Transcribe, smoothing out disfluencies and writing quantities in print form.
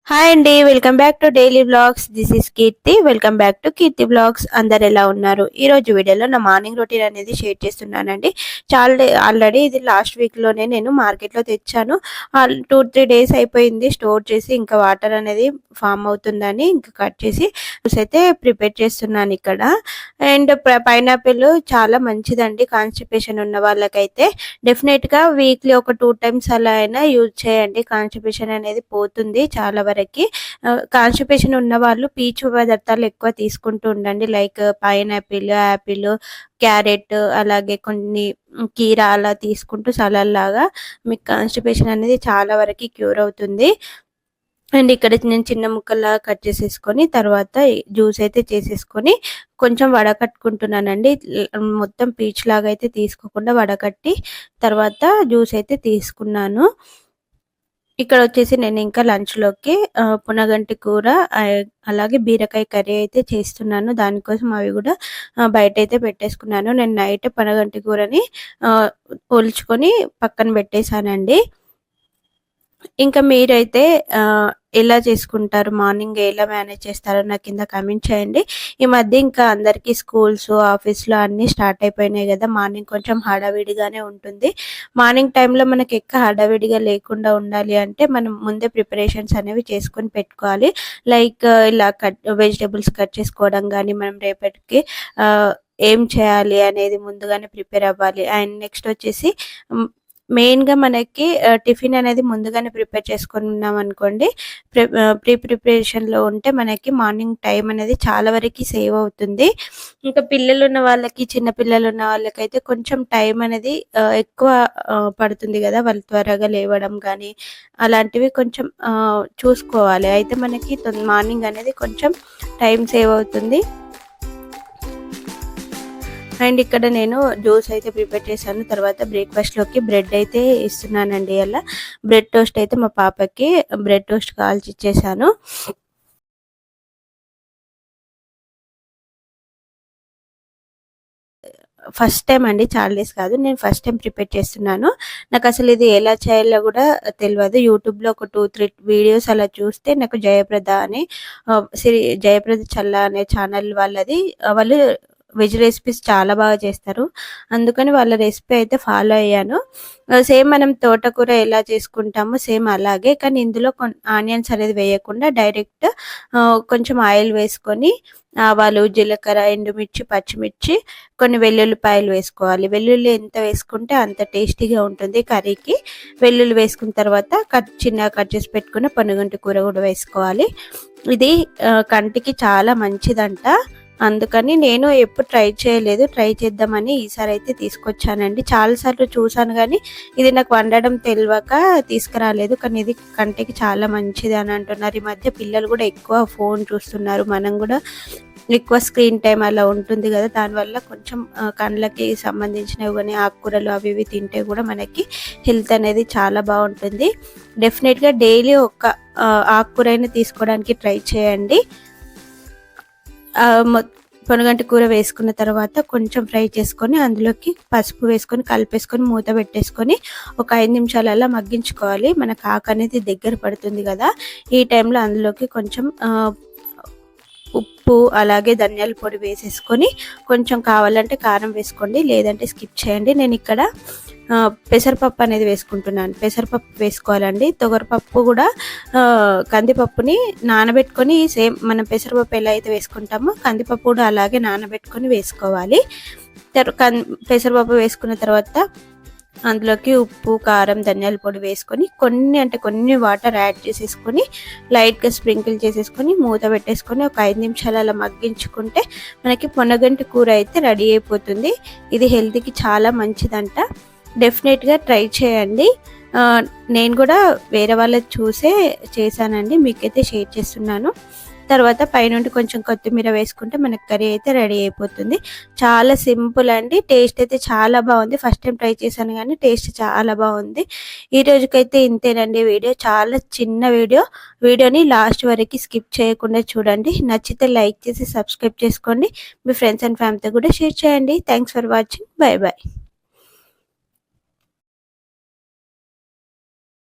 Hi అండి, welcome back to daily blogs. This is Keerthi. Welcome back to Keerthi blogs. అందరు ఎలా ఉన్నారు? ఈ రోజు వీడియోలో నా మార్నింగ్ రొటీన్ అనేది షేర్ చేస్తున్నానండి. ఆల్రెడీ ఇది లాస్ట్ వీక్లోనే నేను మార్కెట్లో తెచ్చాను. 2-3 డేస్ అయిపోయింది స్టోర్ చేసి. ఇంకా వాటర్ అనేది ఫామ్ అవుతుందని ఇంకా కట్ చేసి జ్యూస్ అయితే ప్రిపేర్ చేస్తున్నాను ఇక్కడ. అండ్ పైనాపిల్ చాలా మంచిదండి కాన్స్టిపేషన్ ఉన్న వాళ్ళకైతే. డెఫినెట్గా వీక్లీ ఒక 2 టైమ్స్ అలా అయినా యూజ్ చేయండి. కాన్స్టిపేషన్ అనేది పోతుంది చాలా వరకు. కాన్స్టిపేషన్ ఉన్న వాళ్ళు పీచు పదార్థాలు ఎక్కువ తీసుకుంటూ ఉండండి. లైక్ పైనాపిల్, యాపిల్, క్యారెట్, అలాగే కొన్ని కీరా అలా తీసుకుంటూ సలాడ్ లాగా మీకు కాన్స్టిపేషన్ అనేది చాలా వరకు క్యూర్ అవుతుంది. అండ్ ఇక్కడ నేను చిన్న ముక్కల్లాగా కట్ చేసేసుకొని తర్వాత జ్యూస్ అయితే చేసేసుకొని కొంచెం వడకట్టుకుంటున్నానండి. మొత్తం పీచ్ లాగా అయితే తీసుకోకుండా వడకట్టి తర్వాత జ్యూస్ అయితే తీసుకున్నాను. ఇక్కడ వచ్చేసి నేను ఇంకా లంచ్లోకి పునగంటి కూర అలాగే బీరకాయ కర్రీ అయితే చేస్తున్నాను. దానికోసం అవి కూడా బయట అయితే పెట్టేసుకున్నాను. నేను నైట్ పునగంటి కూరని ఒలుచుకొని పక్కన పెట్టేశానండి. ఇంకా మీరైతే ఎలా చేసుకుంటారు, మార్నింగ్ ఎలా మేనేజ్ చేస్తారో నాకు కింద కామెంట్ చేయండి. ఈ మధ్య ఇంకా అందరికీ స్కూల్స్, ఆఫీస్లో అన్నీ స్టార్ట్ అయిపోయినాయి కదా. మార్నింగ్ కొంచెం హడావిడిగానే ఉంటుంది. మార్నింగ్ టైంలో మనకి ఎక్కువ హడావిడిగా లేకుండా ఉండాలి అంటే మనం ముందే ప్రిపరేషన్స్ అనేవి చేసుకొని పెట్టుకోవాలి. లైక్ ఇలా వెజిటేబుల్స్ కట్ చేసుకోవడం కానీ, మనం రేపటికి ఏం చేయాలి అనేది ముందుగానే ప్రిపేర్ అవ్వాలి. అండ్ నెక్స్ట్ వచ్చేసి మెయిన్గా మనకి టిఫిన్ అనేది ముందుగానే ప్రిపేర్ చేసుకున్నాం అనుకోండి, ప్రిపరేషన్లో ఉంటే మనకి మార్నింగ్ టైం అనేది చాలా వరకు సేవ్ అవుతుంది. ఇంకా పిల్లలు ఉన్న వాళ్ళకి, చిన్న పిల్లలు ఉన్న వాళ్ళకైతే కొంచెం టైం అనేది ఎక్కువ పడుతుంది కదా. వాళ్ళు త్వరగా లేవడం కానీ అలాంటివి కొంచెం చూసుకోవాలి. అయితే మనకి మార్నింగ్ అనేది కొంచెం టైం సేవ్ అవుతుంది. అండ్ ఇక్కడ నేను జ్యూస్ అయితే ప్రిపేర్ చేశాను. తర్వాత బ్రేక్ఫాస్ట్లోకి బ్రెడ్ అయితే ఇస్తున్నానండి. అలా బ్రెడ్ టోస్ట్ అయితే మా పాపకి బ్రెడ్ టోస్ట్ కాల్చి ఇచ్చేసాను. ఫస్ట్ టైం అండి, చాలా డేస్ కాదు, నేను ఫస్ట్ టైం ప్రిపేర్ చేస్తున్నాను. నాకు అసలు ఇది ఎలా చేయాలో కూడా తెలియదు. యూట్యూబ్లో ఒక 2-3 వీడియోస్ అలా చూస్తే నాకు జయప్రద అని జయప్రద చల్ల అనే ఛానల్ వాళ్ళది, వాళ్ళు వెజ్ రెసిపీస్ చాలా బాగా చేస్తారు. అందుకని వాళ్ళ రెసిపీ అయితే ఫాలో అయ్యాను. సేమ్ మనం తోటకూర ఎలా చేసుకుంటామో సేమ్ అలాగే, కానీ ఇందులో ఆనియన్స్ అనేది వేయకుండా డైరెక్ట్ కొంచెం ఆయిల్ వేసుకొని ఆవాలు, జీలకర్ర, ఎండుమిర్చి, పచ్చిమిర్చి, కొన్ని వెల్లుల్లిపాయలు వేసుకోవాలి. వెల్లుల్లి ఎంత వేసుకుంటే అంత టేస్టీగా ఉంటుంది కర్రీకి. వెల్లుల్లి వేసుకున్న తర్వాత చిన్నగా కట్ చేసి పెట్టుకున్న పొనుగంటి కూర కూడా వేసుకోవాలి. ఇది కంటికి చాలా మంచిదంట. అందుకని నేను ఎప్పుడు ట్రై చేయలేదు, ట్రై చేద్దామని ఈసారి అయితే తీసుకొచ్చానండి. చాలాసార్లు చూసాను కానీ ఇది నాకు వండడం తెలియక తీసుకురాలేదు. కానీ ఇది కంటికి చాలా మంచిది అని అంటున్నారు. ఈ మధ్య పిల్లలు కూడా ఎక్కువ ఫోన్ చూస్తున్నారు, మనం కూడా ఎక్కువ స్క్రీన్ టైం అలా ఉంటుంది కదా. దానివల్ల కొంచెం కళ్ళకి సంబంధించినవి కానీ ఆకుకూరలు అవి ఇవి తింటే కూడా మనకి హెల్త్ అనేది చాలా బాగుంటుంది. డెఫినెట్గా డైలీ ఒక ఆకుకూరైనా తీసుకోవడానికి ట్రై చేయండి. పొనగంటి కూర వేసుకున్న తర్వాత కొంచెం ఫ్రై చేసుకొని అందులోకి పసుపు వేసుకొని కలిపేసుకొని మూత పెట్టేసుకొని ఒక 5 నిమిషాలు అలా మగ్గించుకోవాలి. మనకు ఆకు అనేది దగ్గర పడుతుంది కదా. ఈ టైంలో అందులోకి కొంచెం ఉప్పు అలాగే ధనియాల పొడి వేసేసుకొని కొంచెం కావాలంటే కారం వేసుకోండి, లేదంటే స్కిప్ చేయండి. నేను ఇక్కడ పెసరపప్పు అనేది వేసుకుంటున్నాను. పెసరపప్పు వేసుకోవాలండి. తొగరపప్పు కూడా కందిపప్పుని నానబెట్టుకొని సేమ్ మనం పెసరపప్పు ఎలా అయితే వేసుకుంటామో కందిపప్పు కూడా అలాగే నానబెట్టుకొని వేసుకోవాలి. పెసరపప్పు వేసుకున్న తర్వాత అందులోకి ఉప్పు, కారం, ధనియాల పొడి వేసుకొని కొన్ని వాటర్ యాడ్ చేసేసుకొని లైట్గా స్ప్రింకిల్ చేసేసుకొని మూత పెట్టేసుకొని ఒక 5 నిమిషాలు అలా మగ్గించుకుంటే మనకి పొనగంటి కూర అయితే రెడీ అయిపోతుంది. ఇది హెల్త్కి చాలా మంచిదంట. డెఫినెట్గా ట్రై చేయండి. నేను కూడా వేరే వాళ్ళది చూసే చేశానండి, మీకైతే షేర్ చేస్తున్నాను. తర్వాత పైనుండి కొంచెం కొత్తిమీర వేసుకుంటే మనకి కర్రీ అయితే రెడీ అయిపోతుంది. చాలా సింపుల్ అండి, టేస్ట్ అయితే చాలా బాగుంది. ఫస్ట్ టైం ట్రై చేశాను కానీ టేస్ట్ చాలా బాగుంది. ఈ రోజుకైతే ఇంతేనండి వీడియో. చాలా చిన్న వీడియోని లాస్ట్ వరకు స్కిప్ చేయకుండా చూడండి. నచ్చితే లైక్ చేసి సబ్స్క్రైబ్ చేసుకోండి. మీ ఫ్రెండ్స్ అండ్ ఫ్యామిలీతో కూడా షేర్ చేయండి. Thanks for watching. Bye bye.